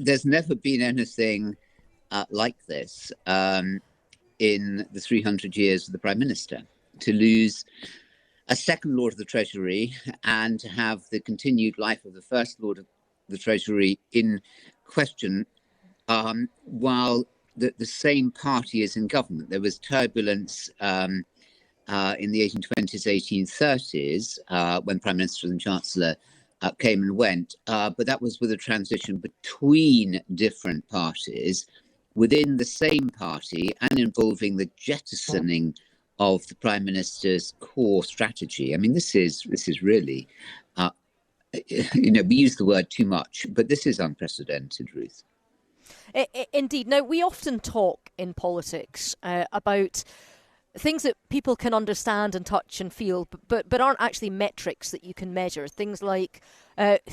there's never been anything like this in the 300 years of the Prime Minister. To lose a second Lord of the Treasury and to have the continued life of the first Lord of the Treasury in question while the same party is in government. There was turbulence in the 1820s, 1830s, when Prime Minister and Chancellor came and went, but that was with a transition between different parties within the same party and involving the jettisoning of the Prime Minister's core strategy. I mean, this is really, we use the word too much, but this is unprecedented, Ruth. Indeed. Now, we often talk in politics about things that people can understand and touch and feel, but aren't actually metrics that you can measure. Things like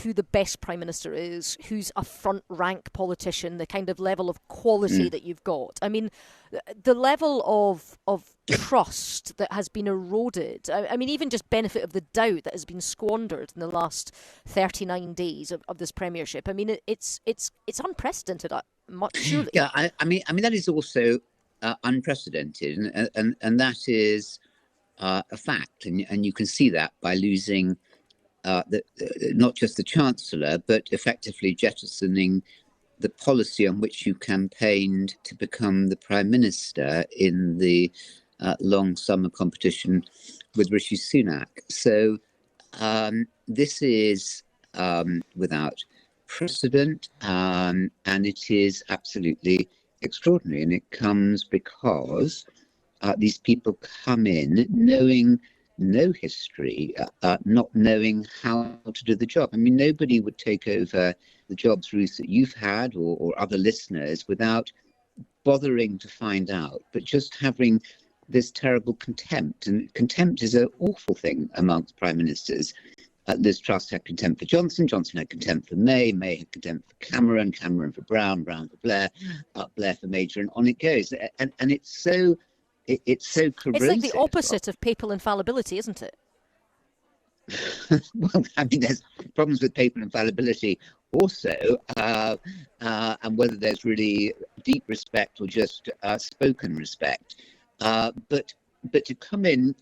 who the best Prime Minister is, who's a front-rank politician, the kind of level of quality that you've got. I mean, the level of trust that has been eroded, I mean, even just benefit of the doubt that has been squandered in the last 39 days of this premiership. I mean, it's unprecedented, much surely. Yeah, I mean that is also unprecedented, and that is a fact, and you can see that by losing not just the Chancellor, but effectively jettisoning the policy on which you campaigned to become the Prime Minister in the long summer competition with Rishi Sunak. So this is without precedent, and it is absolutely extraordinary, and it comes because these people come in knowing no history, not knowing how to do the job. I mean, nobody would take over the jobs, Ruth, that you've had or other listeners without bothering to find out, but just having this terrible contempt. And contempt is an awful thing amongst prime ministers. Liz Truss had contempt for Johnson, Johnson had contempt for May had contempt for Cameron for Brown for Blair, Blair for Major, and on it goes. And it's so corrosive. It's like the opposite of papal infallibility, isn't it? Well, I mean, there's problems with papal infallibility also, and whether there's really deep respect or just spoken respect. But to come in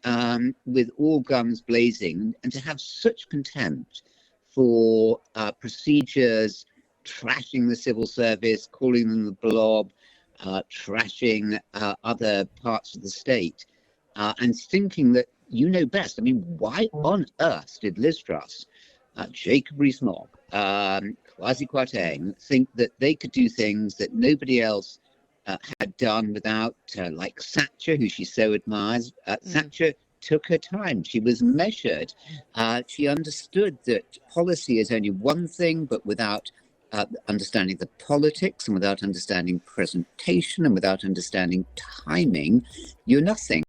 with all guns blazing and to have such contempt for procedures, trashing the civil service, calling them the blob, trashing other parts of the state, and thinking that you know best. I mean, why on earth did Liz Truss, Jacob Rees-Mogg, Kwasi Kwarteng think that they could do things that nobody else had done without, like Thatcher, who she so admires. Thatcher took her time. She was measured. She understood that policy is only one thing, but without understanding the politics and without understanding presentation and without understanding timing, you're nothing.